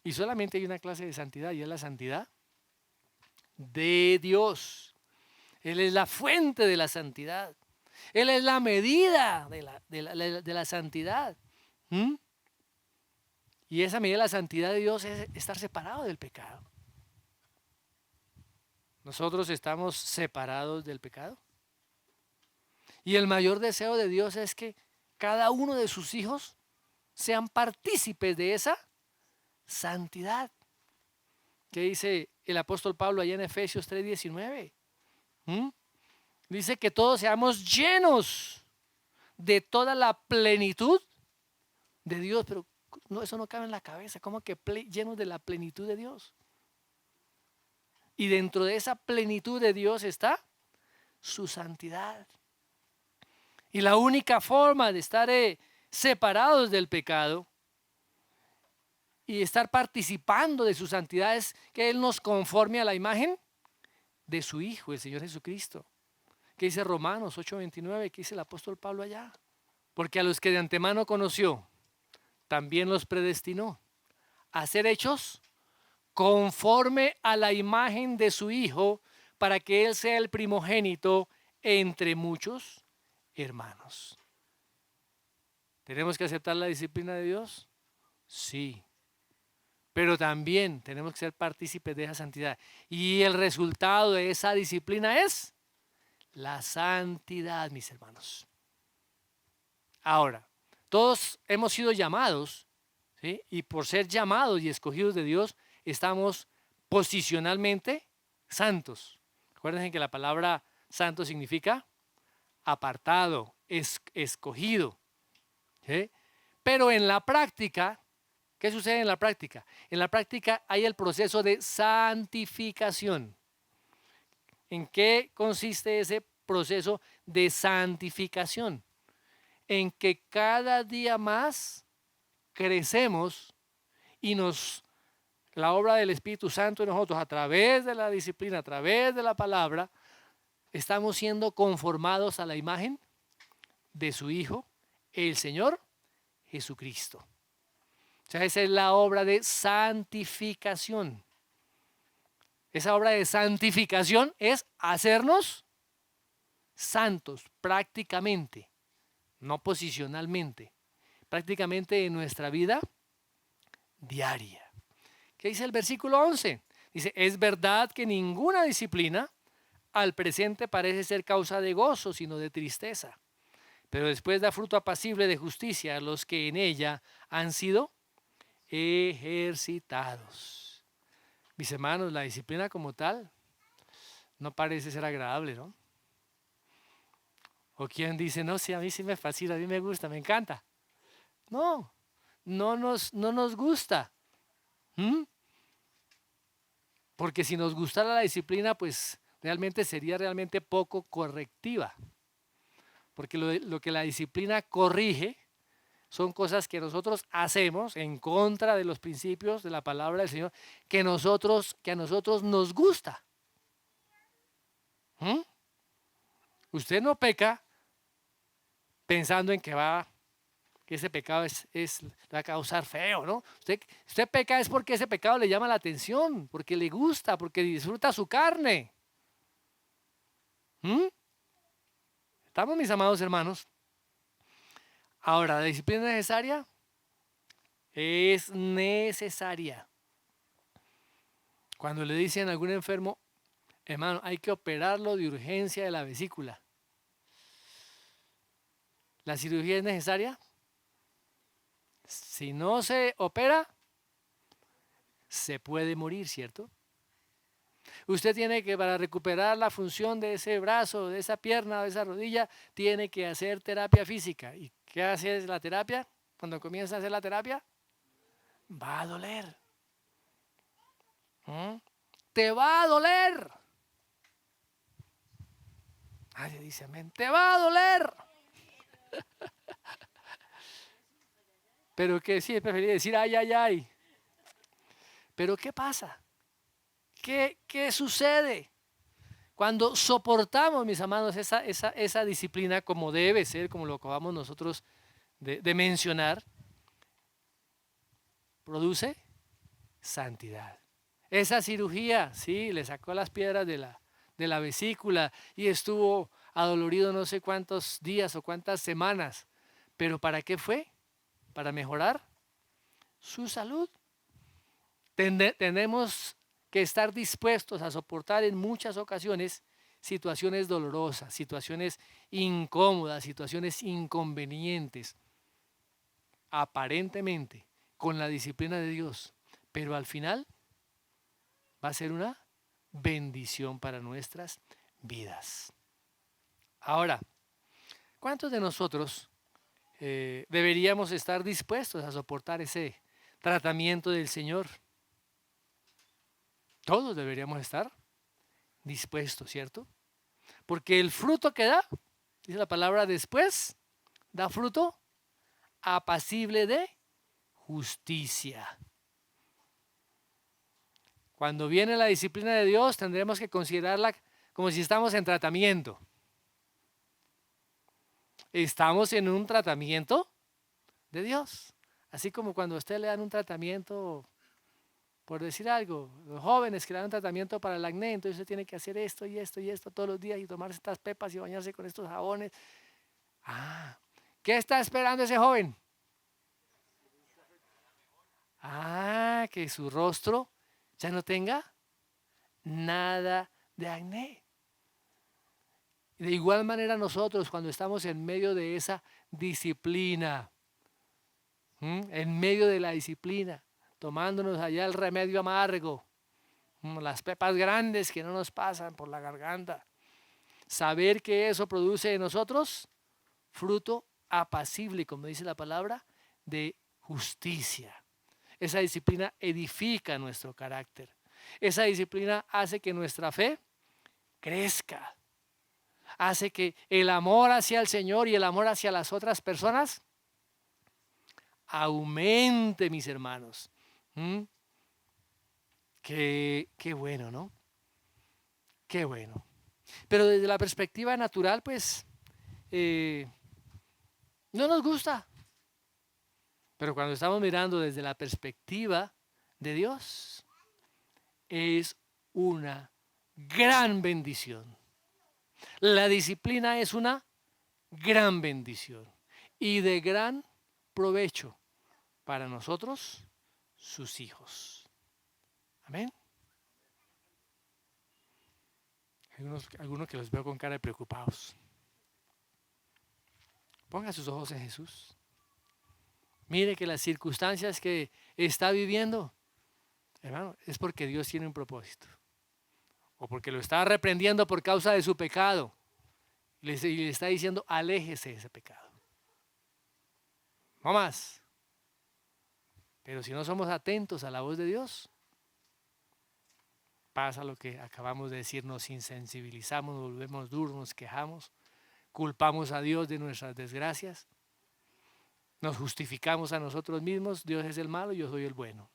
Y solamente hay una clase de santidad, y es la santidad de Dios. Él es la fuente de la santidad. Él es la medida de la santidad. Y esa medida de la santidad de Dios es estar separado del pecado. Nosotros estamos separados del pecado. Y el mayor deseo de Dios es que cada uno de sus hijos sean partícipes de esa santidad. ¿Qué dice el apóstol Pablo allá en Efesios 3:19? Dice que todos seamos llenos de toda la plenitud de Dios, pero no, eso no cabe en la cabeza. ¿Cómo que llenos de la plenitud de Dios? Y dentro de esa plenitud de Dios está su santidad. Y la única forma de estar separados del pecado y estar participando de su santidad es que Él nos conforme a la imagen de su Hijo, el Señor Jesucristo. ¿Qué dice Romanos 8:29? ¿Qué dice el apóstol Pablo allá? Porque a los que de antemano conoció, también los predestinó a ser hechos conforme a la imagen de su Hijo, para que Él sea el primogénito entre muchos hermanos. ¿Tenemos que aceptar la disciplina de Dios? Sí. Pero también tenemos que ser partícipes de esa santidad. Y el resultado de esa disciplina es la santidad, mis hermanos. Ahora, todos hemos sido llamados, ¿sí? Y por ser llamados y escogidos de Dios, estamos posicionalmente santos. Recuerden que la palabra santo significa apartado, escogido. ¿Sí? Pero en la práctica, ¿qué sucede en la práctica? En la práctica hay el proceso de santificación. ¿En qué consiste ese proceso de santificación? En que cada día más crecemos y la obra del Espíritu Santo en nosotros, a través de la disciplina, a través de la palabra, estamos siendo conformados a la imagen de su Hijo, el Señor Jesucristo. O sea, esa es la obra de santificación. Esa obra de santificación es hacernos santos prácticamente, no posicionalmente, prácticamente en nuestra vida diaria. ¿Qué dice el versículo 11? Dice, es verdad que ninguna disciplina al presente parece ser causa de gozo, sino de tristeza. Pero después da fruto apacible de justicia a los que en ella han sido ejercitados. Mis hermanos, la disciplina como tal no parece ser agradable, ¿no? O quien dice, no, sí, a mí sí me fascina, a mí me gusta, me encanta. No nos gusta. Porque si nos gustara la disciplina, pues realmente sería realmente poco correctiva. Porque lo que la disciplina corrige son cosas que nosotros hacemos en contra de los principios de la palabra del Señor, que a nosotros nos gusta. Usted no peca pensando en que ese pecado le va a causar feo, ¿no? Usted peca es porque ese pecado le llama la atención, porque le gusta, porque disfruta su carne. ¿Estamos, mis amados hermanos? Ahora, ¿la disciplina es necesaria? Es necesaria. Cuando le dicen a algún enfermo, Hermano, hay que operarlo de urgencia de la vesícula. ¿La cirugía es necesaria? Si no se opera, se puede morir, ¿cierto? Usted tiene que, para recuperar la función de ese brazo, de esa pierna, de esa rodilla, tiene que hacer terapia física. ¿Y qué hace la terapia? Cuando comienza a hacer la terapia, va a doler. ¿Mm? Te va a doler. Nadie dice amén. Te va a doler. Pero que sí, es preferible decir ay, ay, ay. Pero ¿qué pasa? ¿Qué sucede? Cuando soportamos, mis amados, esa disciplina como debe ser, como lo acabamos nosotros de mencionar, produce santidad. Esa cirugía, sí, le sacó las piedras de la vesícula y estuvo adolorido no sé cuántos días o cuántas semanas. ¿Pero para qué fue? Para mejorar su salud. Tenemos que estar dispuestos a soportar en muchas ocasiones situaciones dolorosas, situaciones incómodas, situaciones inconvenientes, aparentemente con la disciplina de Dios, pero al final va a ser una bendición para nuestras vidas. Ahora, ¿cuántos de nosotros deberíamos estar dispuestos a soportar ese tratamiento del Señor? Todos deberíamos estar dispuestos, ¿cierto? Porque el fruto que da, dice la palabra después, da fruto apacible de justicia. Cuando viene la disciplina de Dios, tendremos que considerarla como si estamos en tratamiento. Estamos en un tratamiento de Dios. Así como cuando a usted le dan un tratamiento, por decir algo, los jóvenes que le dan un tratamiento para el acné, entonces usted tiene que hacer esto y esto y esto todos los días y tomarse estas pepas y bañarse con estos jabones. Ah, ¿qué está esperando ese joven? Ah, que su rostro ya no tenga nada de acné. De igual manera nosotros cuando estamos en medio de esa disciplina, en medio de la disciplina, tomándonos allá el remedio amargo, las pepas grandes que no nos pasan por la garganta, saber que eso produce en nosotros fruto apacible, como dice la palabra, de justicia. Esa disciplina edifica nuestro carácter. Esa disciplina hace que nuestra fe crezca. Hace que el amor hacia el Señor y el amor hacia las otras personas aumente, mis hermanos. Qué bueno, ¿no? Qué bueno. Pero desde la perspectiva natural, pues, no nos gusta. Pero cuando estamos mirando desde la perspectiva de Dios, es una gran bendición. La disciplina es una gran bendición y de gran provecho para nosotros, sus hijos. Amén. Algunos que los veo con cara de preocupados. Ponga sus ojos en Jesús. Mire que las circunstancias que está viviendo, hermano, es porque Dios tiene un propósito. O porque lo está reprendiendo por causa de su pecado. Y le está diciendo, aléjese de ese pecado. No más. Pero si no somos atentos a la voz de Dios, pasa lo que acabamos de decir, nos insensibilizamos, nos volvemos duros, nos quejamos, culpamos a Dios de nuestras desgracias, nos justificamos a nosotros mismos, Dios es el malo, yo soy el bueno.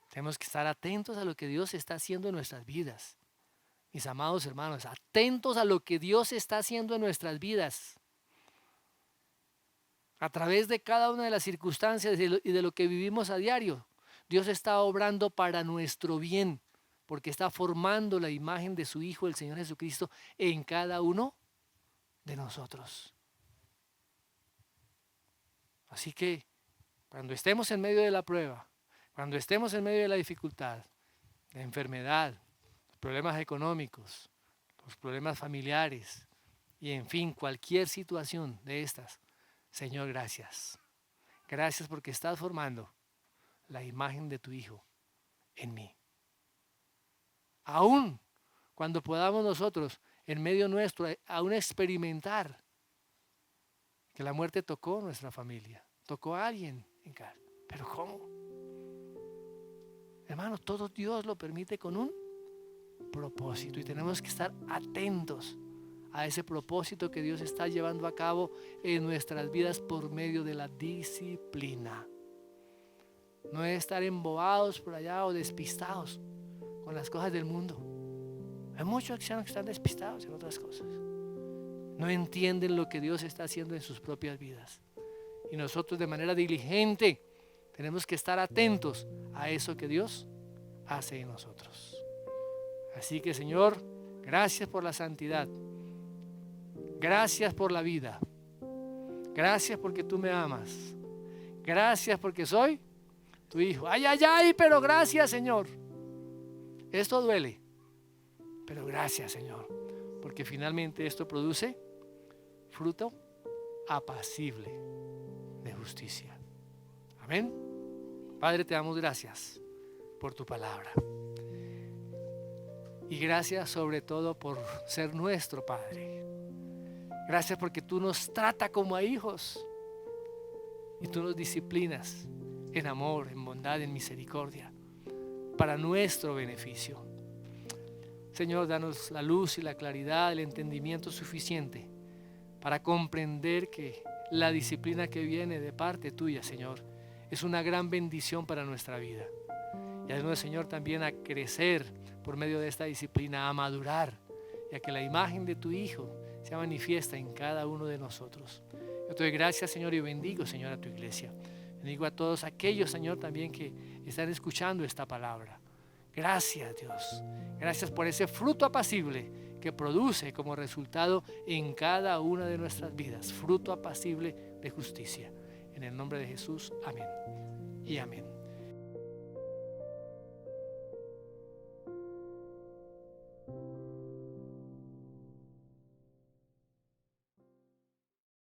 Tenemos que estar atentos a lo que Dios está haciendo en nuestras vidas. Mis amados hermanos, atentos a lo que Dios está haciendo en nuestras vidas. A través de cada una de las circunstancias y de lo que vivimos a diario, Dios está obrando para nuestro bien, porque está formando la imagen de su Hijo, el Señor Jesucristo, en cada uno de nosotros. Así que cuando estemos en medio de la prueba, cuando estemos en medio de la dificultad, la enfermedad, los problemas económicos, los problemas familiares y en fin, cualquier situación de estas. Señor, gracias. Gracias porque estás formando la imagen de tu Hijo en mí. Aún cuando podamos nosotros, en medio nuestro, aún experimentar que la muerte tocó nuestra familia, tocó a alguien en casa. ¿Pero cómo? Hermano, todo Dios lo permite con un propósito y tenemos que estar atentos a ese propósito que Dios está llevando a cabo en nuestras vidas por medio de la disciplina. No es estar embobados por allá o despistados con las cosas del mundo. Hay muchos cristianos que están despistados en otras cosas. No entienden lo que Dios está haciendo en sus propias vidas. Y nosotros de manera diligente tenemos que estar atentos a eso que Dios hace en nosotros. Así que, Señor, gracias por la santidad. Gracias por la vida. Gracias porque tú me amas. Gracias porque soy tu hijo. Ay, ay, ay, pero gracias, Señor. Esto duele, pero gracias, Señor, porque finalmente esto produce fruto apacible de justicia. Amén. Padre, te damos gracias por tu palabra. Y gracias sobre todo por ser nuestro Padre. Gracias porque tú nos tratas como a hijos y tú nos disciplinas en amor, en bondad, en misericordia, para nuestro beneficio. Señor, danos la luz y la claridad, el entendimiento suficiente para comprender que la disciplina que viene de parte tuya, Señor, es una gran bendición para nuestra vida. Y ayúdanos, Señor, también a crecer por medio de esta disciplina, a madurar y a que la imagen de tu Hijo se manifiesta en cada uno de nosotros. Yo te doy gracias, Señor, y bendigo, Señor, a tu iglesia. Bendigo a todos aquellos, Señor, también que están escuchando esta palabra. Gracias, Dios. Gracias por ese fruto apacible que produce como resultado en cada una de nuestras vidas. Fruto apacible de justicia. En el nombre de Jesús, amén y amén.